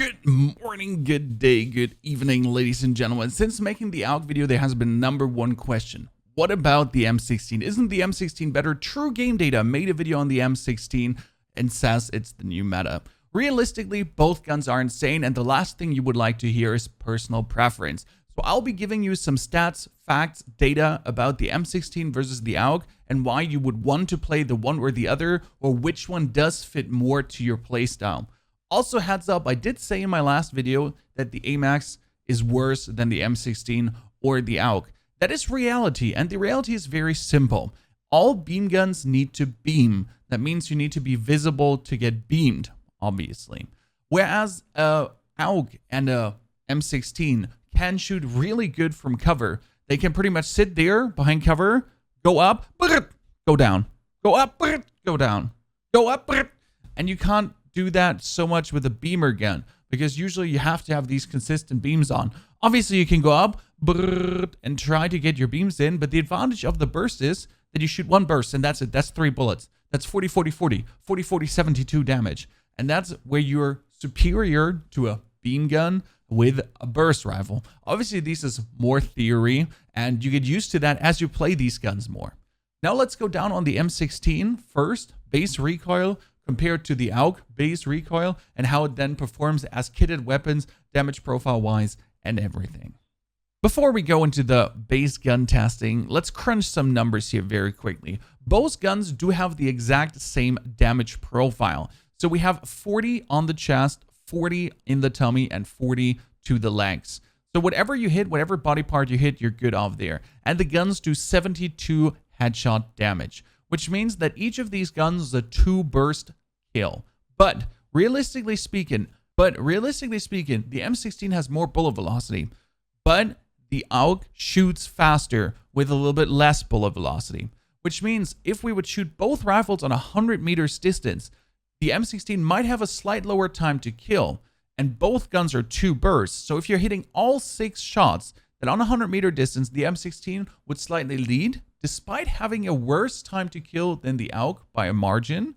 Good morning, good day, good evening, ladies and gentlemen. Since making the AUG video, there has been #1 question. What about the M16? Isn't the M16 better? True Game Data made a video on the M16 and says it's the new meta. Realistically, both guns are insane, and the last thing you would like to hear is personal preference. So I'll be giving you some stats, facts, data about the M16 versus the AUG, and why you would want to play the one or the other, or which one does fit more to your playstyle. Also, heads up, I did say in my last video that the AMAX is worse than the M16 or the AUG. That is reality, and the reality is very simple. All beam guns need to beam. That means you need to be visible to get beamed, obviously. Whereas AUG and M16 can shoot really good from cover. They can pretty much sit there behind cover, go up, go down, go up, go down, go up, and you can't do that so much with a beamer gun, because usually you have to have these consistent beams on. Obviously you can go up and try to get your beams in, but the advantage of the burst is that you shoot one burst and that's it. That's 3 bullets. That's 40 40 40 40 40 72 damage, and that's where you're superior to a beam gun with a burst rifle. Obviously this is more theory, and you get used to that as you play these guns more. Now let's go down on the M16 first. Base recoil compared to the AUG base recoil, and how it then performs as kitted weapons, damage profile wise, and everything. Before we go into the base gun testing, let's crunch some numbers here very quickly. Both guns do have the exact same damage profile. So we have 40 on the chest, 40 in the tummy, and 40 to the legs. So whatever you hit, whatever body part you hit, you're good off there. And the guns do 72 headshot damage, which means that each of these guns is a 2 burst kill. But realistically speaking, the M16 has more bullet velocity, but the AUG shoots faster with a little bit less bullet velocity, which means if we would shoot both rifles on 100 meters distance, the M16 might have a slight lower time to kill, and both guns are 2 bursts. So if you're hitting all 6 shots, then on a 100 meter distance, the M16 would slightly lead, despite having a worse time to kill than the AUG by a margin,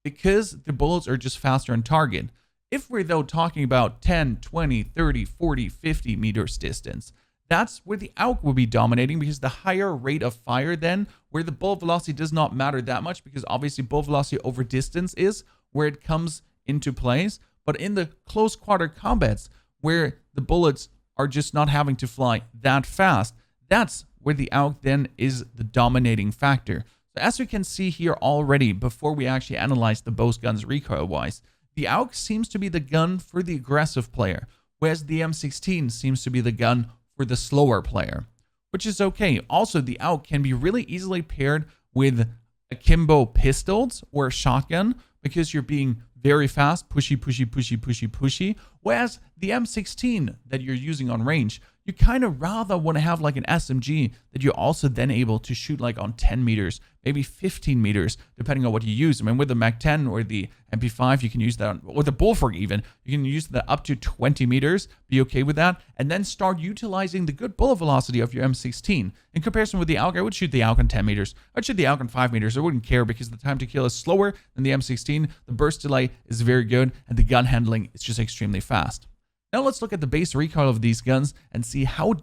because the bullets are just faster on target. If we're though talking about 10, 20, 30, 40, 50 meters distance, that's where the AUG will be dominating, because the higher rate of fire then, where the bullet velocity does not matter that much, because obviously bullet velocity over distance is where it comes into place. But in the close quarter combats, where the bullets are just not having to fly that fast, that's where the AUG then is the dominating factor. So as we can see here already, before we actually analyze the both guns recoil-wise, the AUG seems to be the gun for the aggressive player, whereas the M16 seems to be the gun for the slower player, which is okay. Also, the AUG can be really easily paired with akimbo pistols or a shotgun, because you're being very fast, pushy, whereas the M16 that you're using on range, you kind of rather want to have like an SMG that you're also then able to shoot like on 10 meters, maybe 15 meters, depending on what you use. I mean, with the Mac 10 or the MP5, you can use that, or the Bullfrog even, you can use that up to 20 meters, be okay with that, and then start utilizing the good bullet velocity of your M16. In comparison with the AUG, I would shoot the AUG on 10 meters. I'd shoot the AUG on 5 meters. I wouldn't care, because the time to kill is slower than the M16, the burst delay is very good, and the gun handling is just extremely fast. Now let's look at the base recoil of these guns and see how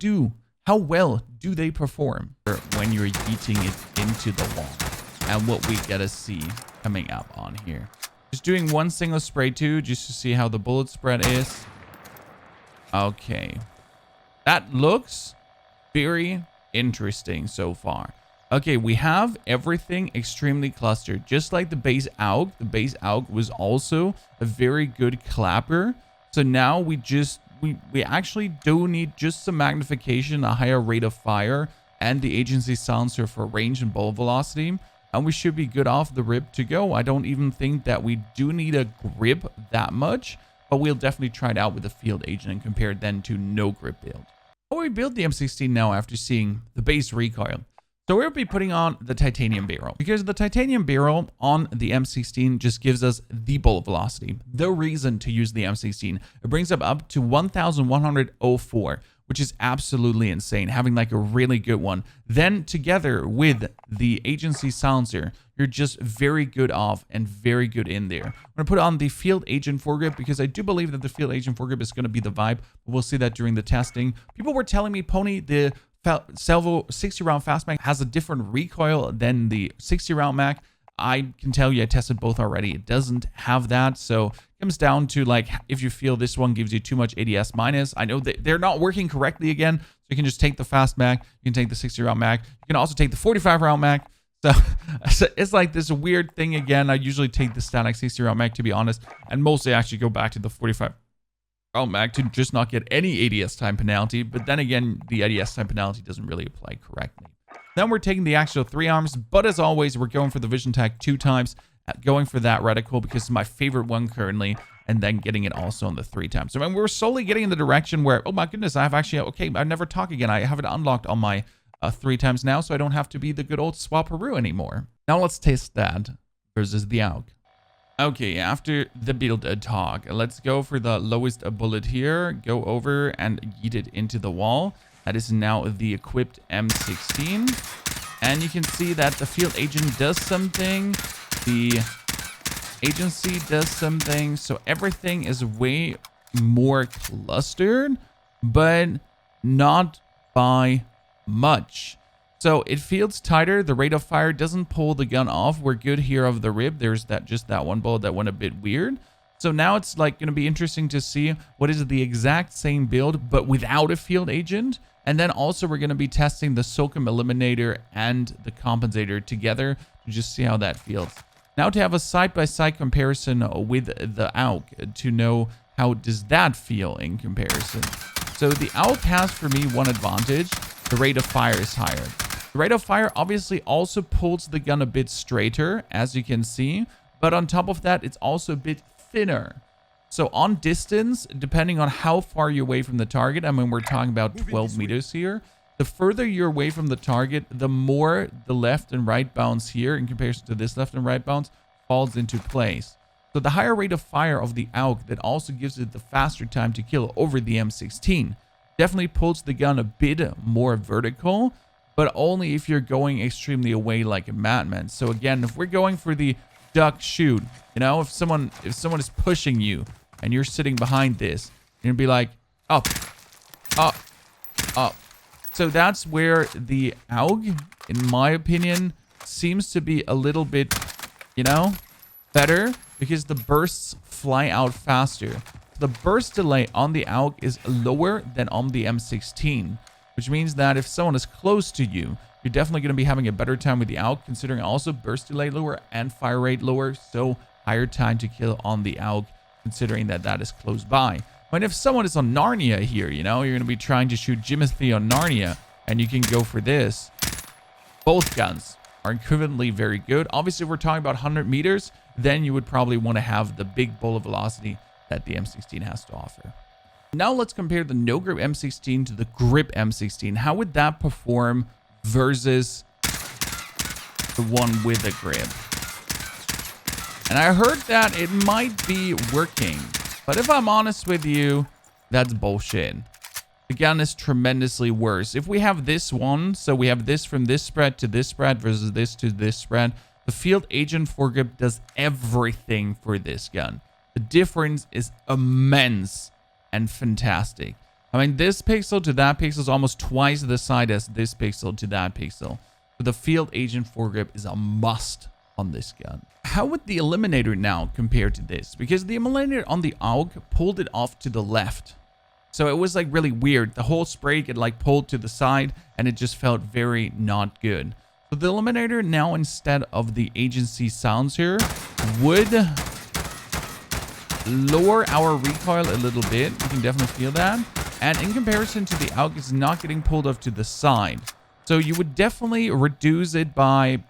well do they perform when you're yeeting it into the wall, and what we gotta see coming up on here. Just doing one single spray too, just to see how the bullet spread is. Okay, that looks very interesting so far. Okay, we have everything extremely clustered, just like the base AUG. The base AUG was also a very good clapper. So now we actually do need just some magnification, a higher rate of fire, and the agency silencer for range and bullet velocity, and we should be good off the rip to go. I don't even think that we do need a grip that much, but we'll definitely try it out with a field agent and compare it then to no grip build. How we build the M16 now after seeing the base recoil? So we'll be putting on the titanium barrel, because the titanium barrel on the M16 just gives us the bullet velocity, the reason to use the M16. It brings up to 1,104, which is absolutely insane, having like a really good one. Then together with the agency silencer, you're just very good off and very good in there. I'm going to put on the Field Agent foregrip because I do believe that the Field Agent foregrip is going to be the vibe. But we'll see that during the testing. People were telling me, Pony, the Salvo 60 round fast mag has a different recoil than the 60 round mag. I can tell you I tested both already. It doesn't have that. So it comes down to like if you feel this one gives you too much ADS minus. I know that they're not working correctly again. So you can just take the fast mag. You can take the 60 round mag. You can also take the 45 round mag. So it's like this weird thing again. I usually take the static 60 round mag, to be honest, and mostly actually go back to the 45 round mag to just not get any ADS time penalty. But then again, the ADS time penalty doesn't really apply correctly. Then we're taking the actual 3 arms, but as always, we're going for the vision tag 2 times, going for that reticle because it's my favorite one currently, and then getting it also on the 3 times. So I mean, we're slowly getting in the direction where, oh my goodness, I have actually, okay, I never talk again. I have it unlocked on my 3 times now, so I don't have to be the good old swapperoo anymore. Now let's test that versus the AUG. Okay, after the build talk, let's go for the lowest bullet here, go over and yeet it into the wall. That is now the equipped M16. And you can see that the field agent does something. The agency does something. So everything is way more clustered, but not by much. So it feels tighter. The rate of fire doesn't pull the gun off. We're good here of the rib. There's just that one bullet that went a bit weird. So now it's like going to be interesting to see what is the exact same build, but without a field agent. And then also we're going to be testing the SOCOM Eliminator and the compensator together to just see how that feels. Now to have a side-by-side comparison with the AUG to know how does that feel in comparison. So the AUG has for me one advantage. The rate of fire is higher. The rate of fire obviously also pulls the gun a bit straighter, as you can see. But on top of that, it's also a bit thinner. So on distance, depending on how far you're away from the target, I mean, we're talking about 12 meters here. The further you're away from the target, the more the left and right bounce here in comparison to this left and right bounce falls into place. So the higher rate of fire of the AUG that also gives it the faster time to kill over the M16 definitely pulls the gun a bit more vertical, but only if you're going extremely away like a madman. So again, if we're going for the duck shoot, you know, if someone is pushing you and you're sitting behind this, you're gonna be like up, up, up. So that's where the AUG, in my opinion, seems to be a little bit, you know, better because the bursts fly out faster. The burst delay on the AUG is lower than on the M16, which means that if someone is close to you, you're definitely going to be having a better time with the AUG, considering also burst delay lower and fire rate lower, so higher time to kill on the AUG, considering that that is close by. But if someone is on Narnia here, you know, you're going to be trying to shoot Jimothy on Narnia, and you can go for this. Both guns are equivalently very good. Obviously, if we're talking about 100 meters, then you would probably want to have the big bullet velocity that the M16 has to offer. Now let's compare the no grip M16 to the grip M16. How would that perform versus the one with a grip? And I heard that it might be working, but if I'm honest with you, that's bullshit. The gun is tremendously worse. If we have this one, so we have this from this spread to this spread versus this to this spread, the field agent foregrip does everything for this gun. The difference is immense and fantastic. I mean, this pixel to that pixel is almost twice the size as this pixel to that pixel. So the field agent foregrip is a must on this gun. How would the Eliminator now compare to this? Because the Eliminator on the AUG pulled it off to the left. So it was like really weird. The whole spray get like pulled to the side and it just felt very not good. So the Eliminator now, instead of the agency sounds here, would lower our recoil a little bit. You can definitely feel that. And in comparison to the AUG, it's not getting pulled off to the side. So you would definitely reduce it by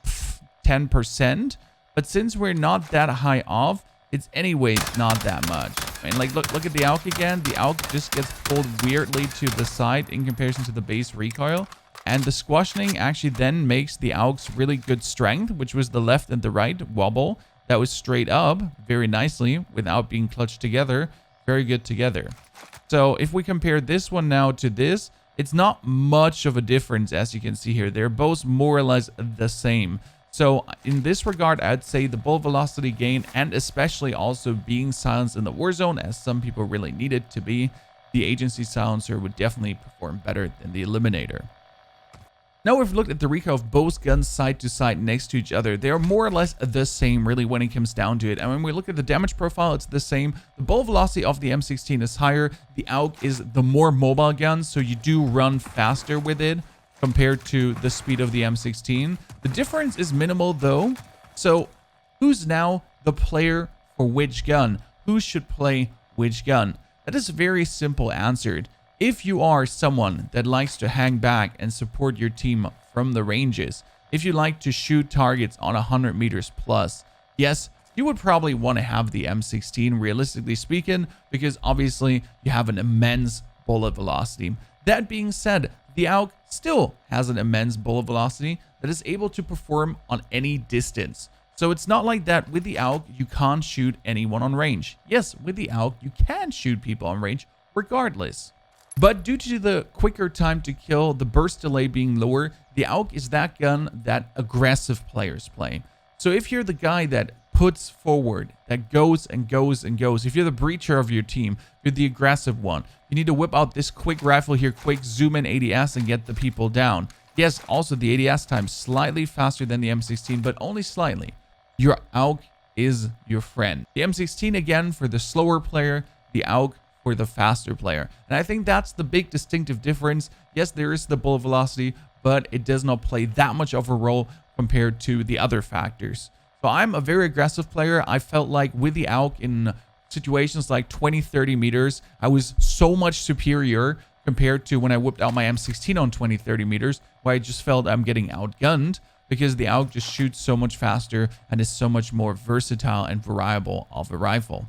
10%. But since we're not that high off, it's anyways not that much. I mean, like, look at the AUG again. The AUG just gets pulled weirdly to the side in comparison to the base recoil. And the squashing actually then makes the AUG's really good strength, which was the left and the right wobble. That was straight up very nicely without being clutched together. Very good together. So if we compare this one now to this, it's not much of a difference, as you can see here. They're both more or less the same. So in this regard, I'd say the bullet velocity gain, and especially also being silenced in the Warzone, as some people really need it to be, the agency silencer would definitely perform better than the Eliminator. Now we've looked at the recoil of both guns side to side next to each other. They are more or less the same really when it comes down to it. And when we look at the damage profile, it's the same. The bullet velocity of the M16 is higher. The AUG is the more mobile gun, so you do run faster with it compared to the speed of the M16. The difference is minimal though. So who's now the player for which gun? Who should play which gun? That is very simple answered. If you are someone that likes to hang back and support your team from the ranges, if you like to shoot targets on 100 meters plus, yes, you would probably want to have the M16, realistically speaking, because obviously you have an immense bullet velocity. That being said, the AUG still has an immense bullet velocity that is able to perform on any distance. So it's not like that with the AUG you can't shoot anyone on range. Yes, with the AUG you can shoot people on range regardless. But due to the quicker time to kill, the burst delay being lower, the AUG is that gun that aggressive players play. So if you're the guy that puts forward, that goes and goes and goes, if you're the breacher of your team, you're the aggressive one, you need to whip out this quick rifle here, quick zoom in ADS and get the people down. Yes, also the ADS time slightly faster than the M16, but only slightly. Your AUG is your friend. The M16 again for the slower player, the AUG for the faster player. And I think that's the big distinctive difference. Yes, there is the bullet velocity, but it does not play that much of a role compared to the other factors. So I'm a very aggressive player. I felt like with the AUG in situations like 20-30 meters, I was so much superior compared to when I whipped out my M16 on 20-30 meters, where I just felt I'm getting outgunned because the AUG just shoots so much faster and is so much more versatile and variable of a rifle.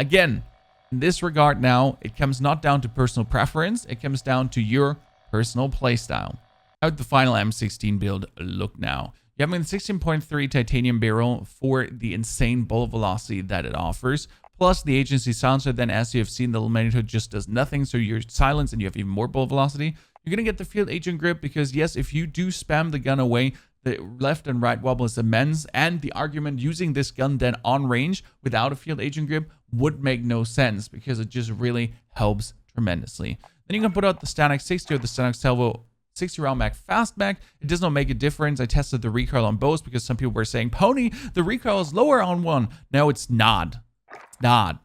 Again, in this regard now, it comes not down to personal preference, it comes down to your personal playstyle. How would the final M16 build look now? You have an 16.3 titanium barrel for the insane bullet velocity that it offers, plus the agency silencer. Then as you have seen, the Eliminator just does nothing, so you're silenced and you have even more bullet velocity. You're going to get the field agent grip because yes, if you do spam the gun away, the left and right wobble is immense, and the argument using this gun then on range without a field agent grip would make no sense because it just really helps tremendously. Then you can put out the Stanex 60 or the Stanex Salvo 60 round mag fast mag. It does not make a difference. I tested the recoil on both because some people were saying, Pony, the recoil is lower on one. No, it's not. It's not.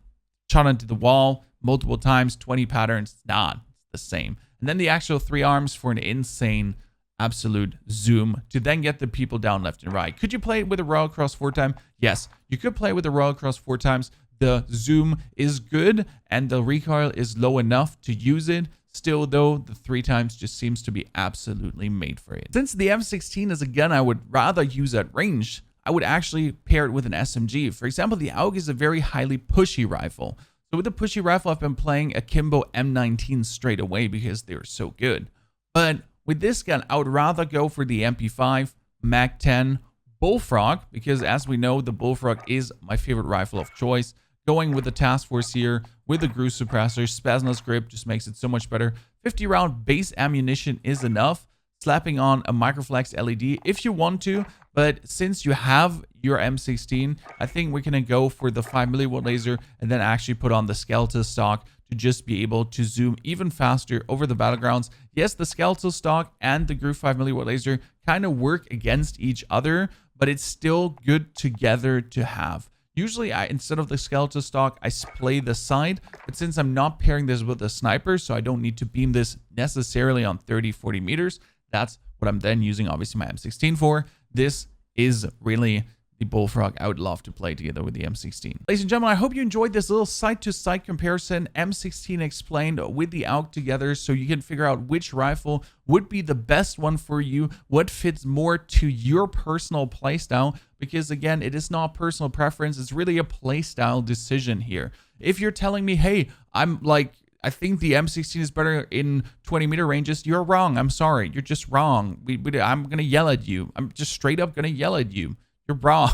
Shot into the wall multiple times, 20 patterns. It's not. It's the same. And then the actual 3 arms for an insane absolute zoom to then get the people down left and right. Could you play it with a Royal Cross 4 times? Yes, you could play with a Royal Cross 4 times. The zoom is good and the recoil is low enough to use it. Still though, the 3 times just seems to be absolutely made for it. Since the M16 is a gun I would rather use at range, I would actually pair it with an SMG. For example, the AUG is a very highly pushy rifle. So with the pushy rifle, I've been playing akimbo M19 straight away because they're so good. But with this gun, I would rather go for the MP5, Mag 10, Bullfrog, because as we know, the Bullfrog is my favorite rifle of choice. Going with the Task Force here, with the Groove Suppressor, Spasmless Grip just makes it so much better. 50 round base ammunition is enough. Slapping on a Microflex LED if you want to, but since you have your M16, I think we're gonna go for the 5mW laser and then actually put on the skeletal stock to just be able to zoom even faster over the battlegrounds. Yes, the skeletal stock and the Groove 5mW laser kind of work against each other, but it's still good together to have. Usually, instead of the skeletal stock, I play the side, but since I'm not pairing this with a sniper, so I don't need to beam this necessarily on 30-40 meters, that's what I'm then using, obviously, my M16 for. This is really the Bullfrog I would love to play together with the M16. Ladies and gentlemen, I hope you enjoyed this little side-to-side comparison, M16 Explained with the AUG together, so you can figure out which rifle would be the best one for you, what fits more to your personal playstyle, because again, it is not personal preference, it's really a playstyle decision here. If you're telling me, hey, I think the M16 is better in 20-meter ranges, you're wrong. I'm sorry. You're just wrong. I'm going to yell at you. I'm just straight up going to yell at you. You're wrong.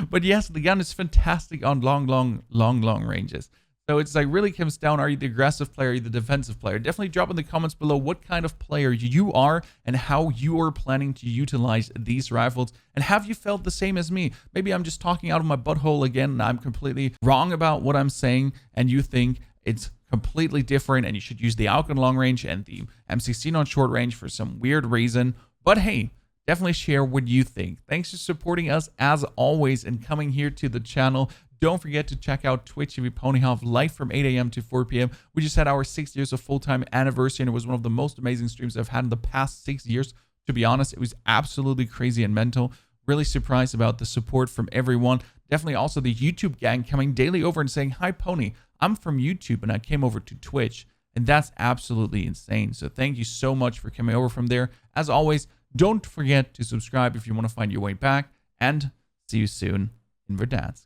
But yes, the gun is fantastic on long ranges. So it's like really comes down, are you the aggressive player, are you the defensive player? Definitely drop in the comments below what kind of player you are and how you are planning to utilize these rifles. And have you felt the same as me? Maybe I'm just talking out of my butthole again and I'm completely wrong about what I'm saying and you think it's completely different and you should use the AUG on long range and the M16 on short range for some weird reason. But hey, definitely share what you think. Thanks for supporting us as always and coming here to the channel. Don't forget to check out Twitch P4wnyhof live from 8 a.m. to 4 p.m. We just had our 6 years of full-time anniversary, and it was one of the most amazing streams I've had in the past 6 years. To be honest, it was absolutely crazy and mental. Really surprised about the support from everyone. Definitely also the YouTube gang coming daily over and saying, "Hi, Pony. I'm from YouTube, and I came over to Twitch." And that's absolutely insane. So thank you so much for coming over from there. As always, don't forget to subscribe if you want to find your way back. And see you soon in Verdansk.